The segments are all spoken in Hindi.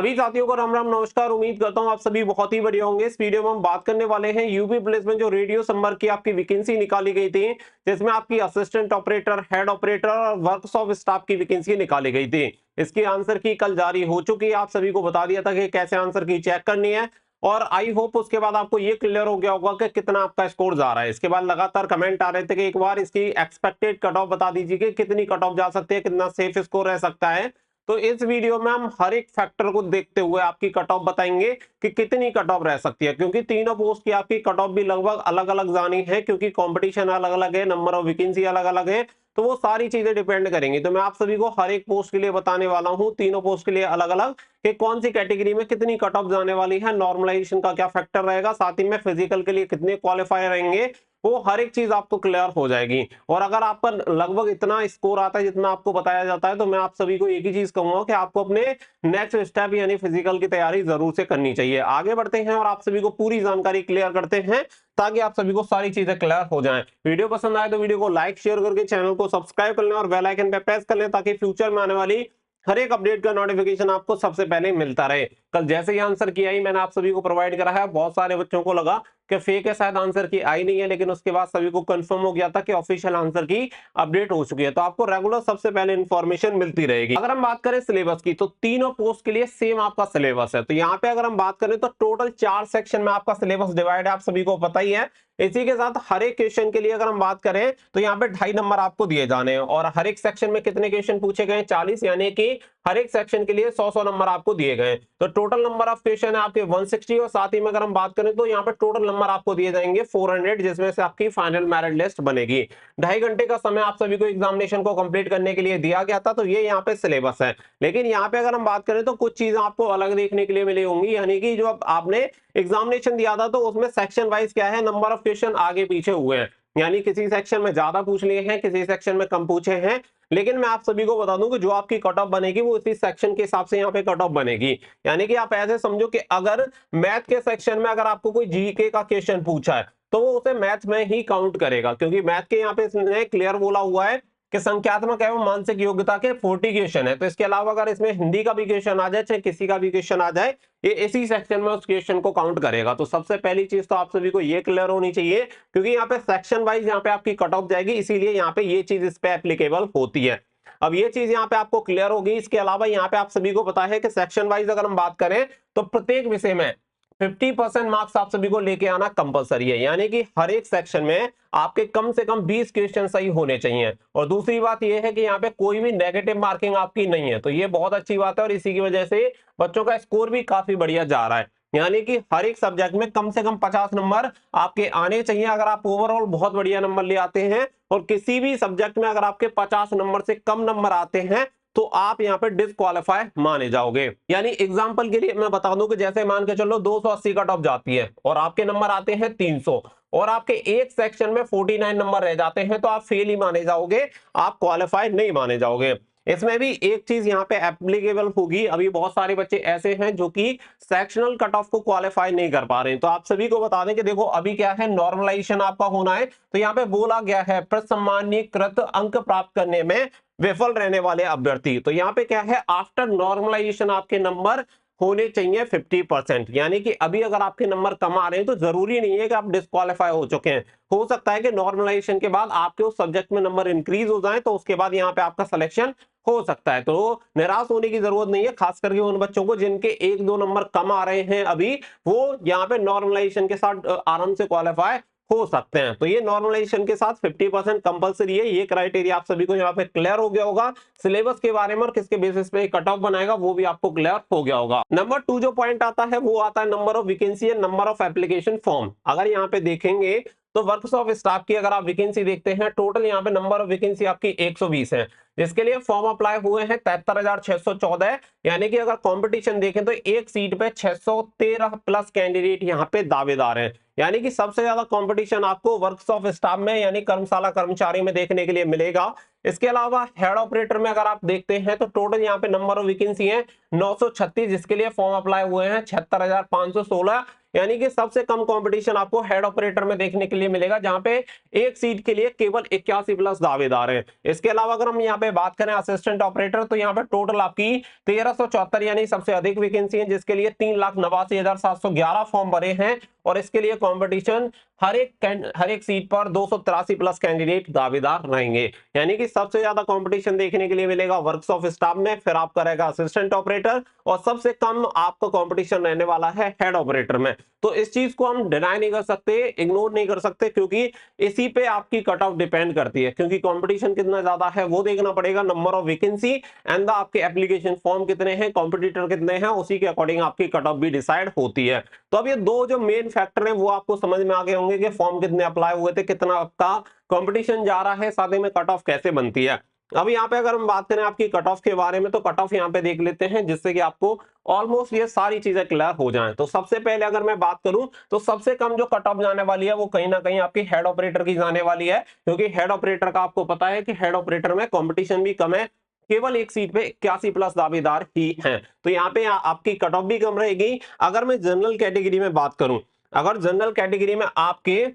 सभी साथियों को राम राम नमस्कार। उम्मीद करता हूं आप सभी बहुत ही बढ़िया होंगे। इस वीडियो में हम बात करने वाले हैं यूपी पुलिस में जो रेडियो संपर्क की आपकी वैकेंसी निकाली गई थी, जिसमें आपकी असिस्टेंट ऑपरेटर, हेड ऑपरेटर और वर्कशॉप स्टाफ की वैकेंसी निकाली गई थी। इसकी आंसर की कल जारी हो चुकी है। आप सभी को बता दिया था कि कैसे आंसर की चेक करनी है, और आई होप उसके बाद आपको ये क्लियर हो गया होगा कि कितना आपका स्कोर जा रहा है। इसके बाद लगातार कमेंट आ रहे थे कि एक बार इसकी एक्सपेक्टेड कट ऑफ बता दीजिए कि कितनी कट ऑफ जा सकती है, कितना सेफ स्कोर रह सकता है। तो इस वीडियो में हम हर एक फैक्टर को देखते हुए आपकी कट ऑफ बताएंगे कि कितनी कट ऑफ रह सकती है, क्योंकि तीनों पोस्ट की आपकी कट ऑफ भी लगभग अलग अलग जानी है, क्योंकि कंपटीशन अलग अलग है, नंबर ऑफ वैकेंसी अलग अलग है। तो वो सारी चीजें डिपेंड करेंगी। तो मैं आप सभी को हर एक पोस्ट के लिए बताने वाला हूं, तीनों पोस्ट के लिए अलग अलग, कि कौन सी कैटेगरी में कितनी कट ऑफ जाने वाली है, नॉर्मलाइजेशन का क्या फैक्टर रहेगा, साथ ही में फिजिकल के लिए कितने क्वालिफाई रहेंगे, वो हर एक चीज आपको क्लियर हो जाएगी। और अगर आपका लगभग इतना स्कोर आता है जितना आपको बताया जाता है, तो मैं आप सभी को एक ही चीज कहूंगा कि आपको अपने नेक्स्ट स्टेप यानी फिजिकल की तैयारी जरूर से करनी चाहिए। आगे बढ़ते हैं और आप सभी को पूरी जानकारी क्लियर करते हैं, ताकि आप सभी को सारी चीजें क्लियर हो जाएं। वीडियो पसंद आए तो वीडियो को लाइक शेयर करके चैनल को सब्सक्राइब कर लें और बेल आइकन पे प्रेस कर लें, ताकि फ्यूचर में आने वाली हर एक अपडेट का नोटिफिकेशन आपको सबसे पहले मिलता रहे। कल जैसे ही आंसर किया ही मैंने आप सभी को प्रोवाइड करा है, बहुत सारे बच्चों को लगा कि फेक है, शायद आंसर की आई नहीं है, लेकिन उसके बाद सभी को कंफर्म हो गया था कि ऑफिशियल आंसर की अपडेट हो चुकी है। तो आपको रेगुलर सबसे पहले इंफॉर्मेशन मिलती रहेगी। अगर हम बात करें सिलेबस की, तो तीनों पोस्ट के लिए सेम आपका सिलेबस है। तो यहाँ पे अगर हम बात करें तो टोटल 4 सेक्शन में आपका सिलेबस डिवाइड है, आप सभी को पता ही है। इसी के साथ हर एक क्वेश्चन के लिए अगर हम बात करें तो यहाँ पे 2.5 नंबर आपको दिए जाने हैं, और हर एक सेक्शन में कितने क्वेश्चन पूछे गए, 40, यानी कि हर एक सेक्शन के लिए 100 नंबर आपको दिए गए। तो टोटल नंबर ऑफ क्वेश्चन है आपके 160, और साथ ही में अगर हम बात करें तो यहाँ पे टोटल नंबर आपको दिए जाएंगे 400, जिसमें से आपकी फाइनल मेरिट लिस्ट बनेगी। 2.5 घंटे का समय आप सभी को एग्जामिनेशन को कंप्लीट करने के लिए दिया गया था। तो ये यहाँ पे सिलेबस है। लेकिन यहाँ पे अगर हम बात करें तो कुछ चीजें आपको अलग देखने के लिए मिली होंगी, यानी कि जो अब आपने एग्जामिनेशन दिया था तो उसमें सेक्शन वाइज क्या है, नंबर ऑफ क्वेश्चन आगे पीछे हुए हैं, यानी किसी सेक्शन में ज्यादा पूछ लिए हैं, किसी सेक्शन में कम पूछे हैं। लेकिन मैं आप सभी को बता दूं कि जो आपकी कट ऑफ बनेगी वो इसी सेक्शन के हिसाब से यहाँ पे कट ऑफ बनेगी। यानी कि आप ऐसे समझो कि अगर मैथ के सेक्शन में अगर आपको कोई जीके का क्वेश्चन पूछा है, तो वो उसे मैथ में ही काउंट करेगा, क्योंकि मैथ के यहाँ पे इसने क्लियर बोला हुआ है कि संख्यात्मक एवं मानसिक योग्यता के 40 क्वेश्चन है। तो इसके अलावा अगर इसमें हिंदी का भी क्वेश्चन आ जाए, चाहे किसी का भी क्वेश्चन आ जाए, ये इसी सेक्शन में उस क्वेश्चन को काउंट करेगा। तो सबसे पहली चीज तो आप सभी को ये क्लियर होनी चाहिए, क्योंकि यहाँ पे सेक्शन वाइज यहाँ पे आपकी कट ऑफ जाएगी, इसीलिए यहाँ पे ये चीज इस पे एप्लीकेबल होती है। अब ये चीज यहाँ पे आपको क्लियर होगी। इसके अलावा यहाँ पे आप सभी को पता है कि सेक्शन वाइज अगर हम बात करें तो प्रत्येक विषय में 50% मार्क्स आप सभी को लेके आना कंपलसरी है, यानी कि हर एक सेक्शन में आपके कम से कम 20 क्वेश्चन सही होने चाहिए। और दूसरी बात यह है कि यहाँ पे कोई भी नेगेटिव मार्किंग आपकी नहीं है, तो ये बहुत अच्छी बात है, और इसी की वजह से बच्चों का स्कोर भी काफी बढ़िया जा रहा है। यानी कि हर एक सब्जेक्ट में कम से कम 50 नंबर आपके आने चाहिए। अगर आप ओवरऑल बहुत बढ़िया नंबर ले आते हैं, और किसी भी सब्जेक्ट में अगर आपके 50 नंबर से कम नंबर आते हैं, तो आप यहाँ पे डिस्क्वालीफाई माने जाओगे। यानी एग्जांपल के लिए मैं बता दूं कि जैसे मान के चलो 280 कट ऑफ जाती है और आपके नंबर आते हैं 300, और आपके एक सेक्शन में 49 नंबर रह जाते हैं, तो आप फेल ही माने जाओगे, आप क्वालिफाई नहीं माने जाओगे। इसमें भी एक चीज यहाँ पे एप्लीकेबल होगी। अभी बहुत सारे बच्चे ऐसे हैं जो कि सेक्शनल कट ऑफ को क्वालिफाई नहीं कर पा रहे हैं। तो आप सभी को बता दें कि देखो अभी क्या है, नॉर्मलाइजेशन आपका होना है। तो यहाँ पे बोला गया है प्रसमानीकृत अंक प्राप्त करने में विफल रहने वाले अभ्यर्थी। तो यहाँ पे क्या है, आफ्टर नॉर्मलाइजेशन आपके नंबर होने चाहिए 50%। यानी कि अभी अगर आपके नंबर कम आ रहे हैं तो जरूरी नहीं है कि आप डिस्क्वालीफाई हो चुके हैं। हो सकता है कि नॉर्मलाइजेशन के बाद आपके उस सब्जेक्ट में नंबर इंक्रीज हो जाए, तो उसके बाद यहाँ पे आपका सिलेक्शन हो सकता है। तो निराश होने की जरूरत नहीं है, खास करके उन बच्चों को जिनके 1-2 नंबर कम आ रहे हैं अभी, वो यहाँ पे नॉर्मलाइजेशन के साथ आराम से क्वालिफाई हो सकते हैं। तो ये नॉर्मलाइजेशन के साथ 50% कंपलसरी है। ये क्राइटेरिया आप सभी को यहाँ पे क्लियर हो गया होगा। सिलेबस के बारे में और किसके बेसिस पे कट ऑफ बनाएगा वो भी आपको क्लियर हो गया होगा। नंबर 2 जो पॉइंट आता है वो आता है number of vacancy and number of application form. अगर यहाँ पे देखेंगे तो वर्कशॉप स्टाफ की अगर आप वैकेंसी देखते हैं, टोटल यहाँ पे नंबर ऑफ वैकेंसी आपकी 120 है, जिसके लिए फॉर्म अप्लाई हुए हैं 73,614। यानी कि अगर कंपटीशन देखें तो एक सीट पे 613 प्लस कैंडिडेट यहाँ पे दावेदार हैं। यानी कि सबसे ज्यादा कंपटीशन आपको वर्कशॉप स्टाफ में यानी कर्मशाला कर्मचारी में देखने के लिए मिलेगा। इसके अलावा हेड ऑपरेटर में अगर आप देखते हैं तो टोटल यहाँ पे नंबर ऑफ वैकेंसी है 936, जिसके लिए फॉर्म अप्लाई हुए हैं 76,516। यानी कि सबसे कम कंपटीशन आपको हेड ऑपरेटर में देखने के लिए मिलेगा, जहां पे एक सीट के लिए केवल 81 प्लस दावेदार हैं। इसके अलावा अगर हम यहाँ पे बात करें असिस्टेंट ऑपरेटर, तो यहाँ पे टोटल आपकी 1374 यानी सबसे अधिक वैकेंसी है, जिसके लिए 3,89,711 फॉर्म भरे हैं। और इसके लिए कंपटीशन हर एक सीट पर 283 प्लस कैंडिडेट दावेदार रहेंगे। यानी कि सबसे ज्यादा कंपटीशन देखने के लिए मिलेगा वर्क्स ऑफ स्टाफ में, फिर आपका रहेगा असिस्टेंट ऑपरेटर, और सबसे कम आपका कंपटीशन रहने वाला है हेड ऑपरेटर में। तो इस चीज को हम डिनाई नहीं कर सकते, इग्नोर नहीं कर सकते, क्योंकि इसी पे आपकी कट ऑफ डिपेंड करती है। क्योंकि कंपटीशन कितना ज्यादा है वो देखना पड़ेगा, number of vacancy and the आपके एप्लीकेशन फॉर्म कितने हैं, कॉम्पिटिटर कितने हैं, उसी के अकॉर्डिंग आपकी कट ऑफ भी डिसाइड होती है। तो अब ये दो जो मेन फैक्टर हैं वो आपको समझ में आ गए होंगे कि फॉर्म कितने अप्लाई हुए थे, कितना आपका कंपटीशन जा रहा है, साथ ही में कट ऑफ कैसे बनती है। अब यहाँ पे अगर हम बात करें आपकी कट ऑफ के बारे में, तो कट ऑफ यहाँ पे देख लेते हैं, जिससे कि आपको ऑलमोस्ट ये सारी चीजें क्लियर हो जाएं। तो सबसे पहले अगर मैं बात करूं, तो सबसे कम जो कट ऑफ जाने वाली है वो कहीं ना कहीं आपकी हेड ऑपरेटर की जाने वाली है, क्योंकि हेड ऑपरेटर का आपको पता है कि हेड ऑपरेटर में कंपटीशन भी कम है, केवल एक सीट पे 81 प्लस दावेदार ही हैं। तो यहाँ पे आपकी कट ऑफ भी कम रहेगी। अगर मैं जनरल कैटेगरी में बात करूं, अगर जनरल कैटेगरी में आपके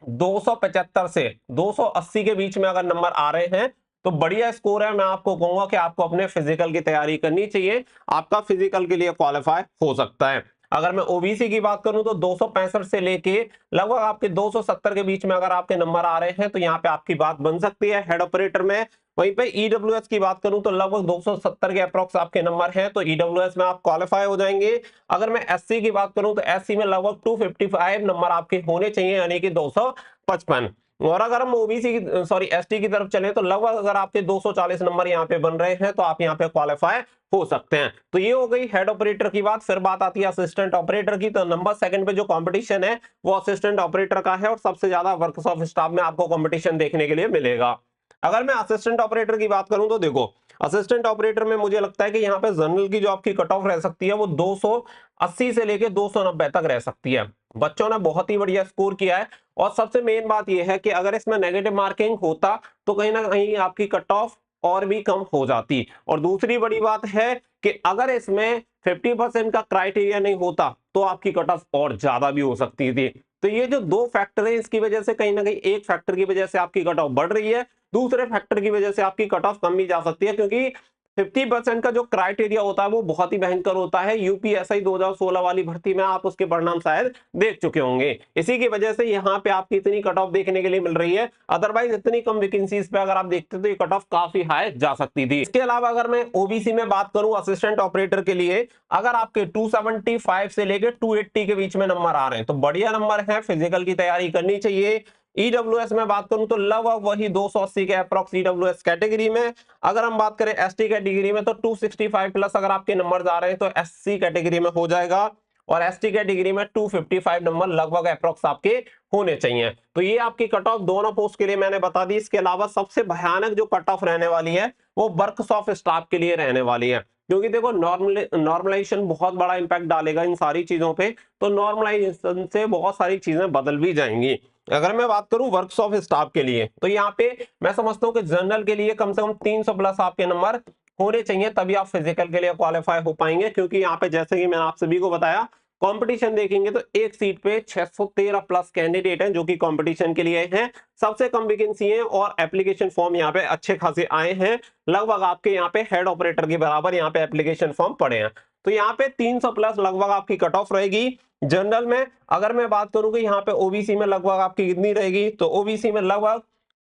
275 से 280 के बीच में अगर नंबर आ रहे हैं तो बढ़िया स्कोर है। मैं आपको कहूंगा कि आपको अपने फिजिकल की तैयारी करनी चाहिए, आपका फिजिकल के लिए क्वालिफाई हो सकता है। अगर मैं ओबीसी की बात करूं तो 265 से लेके लगभग आपके 270 के बीच में अगर आपके नंबर आ रहे हैं तो यहाँ पे आपकी बात बन सकती है हेड ऑपरेटर में। वहीं पे ईडब्ल्यूएस की बात करूं तो लगभग 270 के अप्रोक्स आपके नंबर हैं, तो ईडब्ल्यूएस में आप क्वालिफाई हो जाएंगे। अगर मैं एससी की बात करूं तो एससी में लगभग 255 नंबर आपके होने चाहिए, यानी कि 255। और अगर हम ओबीसी सॉरी एसटी की तरफ चले तो लगभग अगर आपके 240 नंबर यहाँ पे बन रहे हैं तो आप यहाँ पे क्वालिफाई हो सकते हैं। तो ये हो गई हेड ऑपरेटर की बात। फिर बात आती है असिस्टेंट ऑपरेटर की। तो नंबर सेकंड पे जो कंपटीशन है वो असिस्टेंट ऑपरेटर का है, और सबसे ज्यादा वर्क्स ऑफ स्टाफ में आपको कंपटीशन देखने के लिए मिलेगा। अगर मैं असिस्टेंट ऑपरेटर की बात करूं तो देखो, असिस्टेंट ऑपरेटर में मुझे लगता है कि यहाँ पे जनरल की जो आपकी कट ऑफ रह सकती है वो 280 से लेके 290 तक रह सकती है। बच्चों ने बहुत ही बढ़िया स्कोर किया है, और सबसे मेन बात यह है कि अगर इसमें नेगेटिव मार्किंग होता तो कहीं ना कहीं आपकी कट ऑफ और भी कम हो जाती। और दूसरी बड़ी बात है कि अगर इसमें 50% का क्राइटेरिया नहीं होता तो आपकी कट ऑफ और ज्यादा भी हो सकती थी। तो ये जो दो फैक्टर है इसकी वजह से कहीं ना कहीं एक फैक्टर की वजह से आपकी कट ऑफ बढ़ रही है, दूसरे फैक्टर की वजह से आपकी कट ऑफ कम भी जा सकती है, क्योंकि 50% का जो क्राइटेरिया होता है वो बहुत ही भयंकर होता है। यूपीएसआई 2016 वाली भर्ती में आप उसके परिणाम शायद देख चुके होंगे। इसी की वजह से यहाँ पे आपकी इतनी कट ऑफ देखने के लिए मिल रही है, अदरवाइज इतनी कम वैकेंसीज पे अगर आप देखते तो ये कट ऑफ काफी हाई जा सकती थी। इसके अलावा अगर मैं ओबीसी में बात करूं असिस्टेंट ऑपरेटर के लिए, अगर आपके 275 से लेकर 280 के बीच में नंबर आ रहे हैं तो बढ़िया नंबर है, फिजिकल की तैयारी करनी चाहिए। ईडब्ल्यूएस में बात करूं तो लगभग वही 280 के अप्रॉक्स ईडब्ल्यूएस कैटेगरी में। अगर हम बात करें एसटी कैटेगरी में तो 265 प्लस अगर आपके नंबर आ रहे हैं तो एससी कैटेगरी में हो जाएगा, और एसटी कैटेगरी में 255 नंबर लगभग अप्रॉक्स आपके होने चाहिए। तो ये आपकी कट ऑफ दोनों पोस्ट के लिए मैंने बता दी। इसके अलावा सबसे भयानक जो कट ऑफ रहने वाली है वो वर्क्स ऑफ स्टाफ के लिए रहने वाली है, क्योंकि देखो नॉर्मलाइजेशन बहुत बड़ा इंपैक्ट डालेगा इन सारी चीजों पे, तो नॉर्मलाइजेशन से बहुत सारी चीजें बदल भी जाएंगी। अगर मैं बात करूं वर्क्स ऑफ स्टाफ के लिए तो यहाँ पे मैं समझता हूँ कि जनरल के लिए कम से कम 300 प्लस आपके नंबर होने चाहिए, तभी आप फिजिकल के लिए क्वालिफाई हो पाएंगे। क्योंकि यहाँ पे जैसे कि मैंने आप सभी को बताया कंपटीशन देखेंगे तो एक सीट पे 613 प्लस कैंडिडेट हैं जो कि कंपटीशन के लिए हैं, सबसे कम वैकेंसी है, और एप्लीकेशन फॉर्म यहाँ पे अच्छे खासे आए हैं। लगभग आपके यहाँ पे हेड ऑपरेटर के बराबर यहाँ पे एप्लीकेशन फॉर्म पड़े हैं। तो यहाँ पे 300 प्लस लगभग आपकी कट ऑफ रहेगी जनरल में। अगर मैं बात करूं कि यहाँ पे ओबीसी में लगभग आपकी कितनी रहेगी, तो ओबीसी में लगभग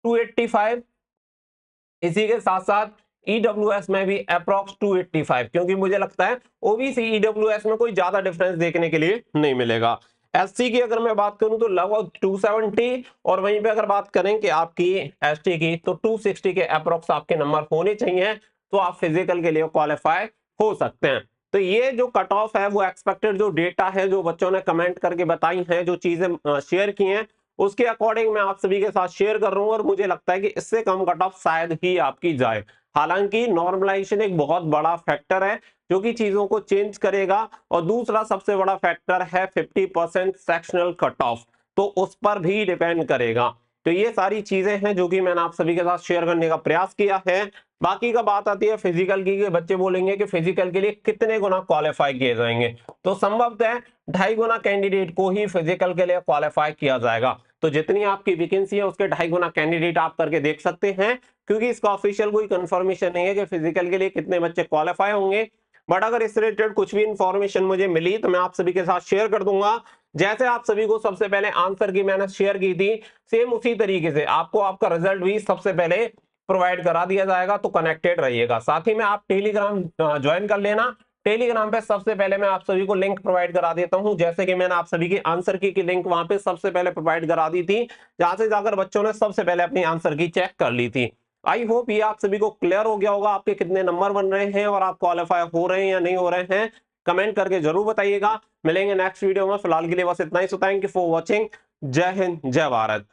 285, इसी के साथ साथ ईडब्ल्यूएस में भी अप्रॉक्स 285, क्योंकि मुझे लगता है ओबीसी ईडब्ल्यूएस में कोई ज्यादा डिफरेंस देखने के लिए नहीं मिलेगा। एससी की अगर मैं बात करूं तो लगभग 270, और वहीं पे अगर बात करें कि आपकी एसटी की तो 260 के अप्रॉक्स आपके नंबर होने चाहिए, तो आप फिजिकल के लिए क्वालिफाई हो सकते हैं। तो ये जो कट ऑफ है वो एक्सपेक्टेड जो डेटा है जो बच्चों ने कमेंट करके बताई हैं, जो चीजें शेयर की हैं उसके अकॉर्डिंग मैं आप सभी के साथ शेयर कर रहा हूं, और मुझे लगता है कि इससे कम कट ऑफ शायद ही आपकी जाए। हालांकि नॉर्मलाइजेशन एक बहुत बड़ा फैक्टर है जो कि चीजों को चेंज करेगा, और दूसरा सबसे बड़ा फैक्टर है 50% सेक्शनल कट ऑफ, तो उस पर भी डिपेंड करेगा। तो ये सारी चीजें हैं जो कि मैंने आप सभी के साथ शेयर करने का प्रयास किया है। बाकी का बात आती है फिजिकल की, बच्चे बोलेंगे कि फिजिकल के लिए कितने गुना क्वालिफाई किए जाएंगे। तो संभवतः 2.5 गुना कैंडिडेट को ही फिजिकल के लिए क्वालिफाई किया जाएगा। तो जितनी आपकी वैकेंसी है उसके 2.5 गुना कैंडिडेट आप करके देख सकते हैं, क्योंकि इसका ऑफिशियल कोई कंफर्मेशन नहीं है कि फिजिकल के लिए कितने बच्चे क्वालिफाई होंगे। बट अगर इस रिलेटेड कुछ भी इंफॉर्मेशन मुझे मिली तो मैं आप सभी के साथ शेयर कर दूंगा। जैसे आप सभी को सबसे पहले आंसर की मैंने शेयर की थी, सेम उसी तरीके से आपको आपका रिजल्ट भी सबसे पहले प्रोवाइड करा दिया जाएगा। तो कनेक्टेड रहिएगा। साथ ही में आप टेलीग्राम ज्वाइन कर लेना। टेलीग्राम पे सबसे पहले मैं आप सभी को लिंक प्रोवाइड करा देता हूं, जैसे कि मैंने आप सभी की आंसर की लिंक वहां पे सबसे पहले प्रोवाइड करा दी थी, जहां से जाकर बच्चों ने सबसे पहले अपनी आंसर की चेक कर ली थी। आई होप ये आप सभी को क्लियर हो गया होगा, आपके कितने नंबर बन रहे हैं और आप क्वालिफाई हो रहे हैं या नहीं हो रहे हैं। कमेंट करके जरूर बताइएगा। मिलेंगे नेक्स्ट वीडियो में, फिलहाल के लिए बस इतना ही। So thank you for watching. जय हिंद, जय भारत।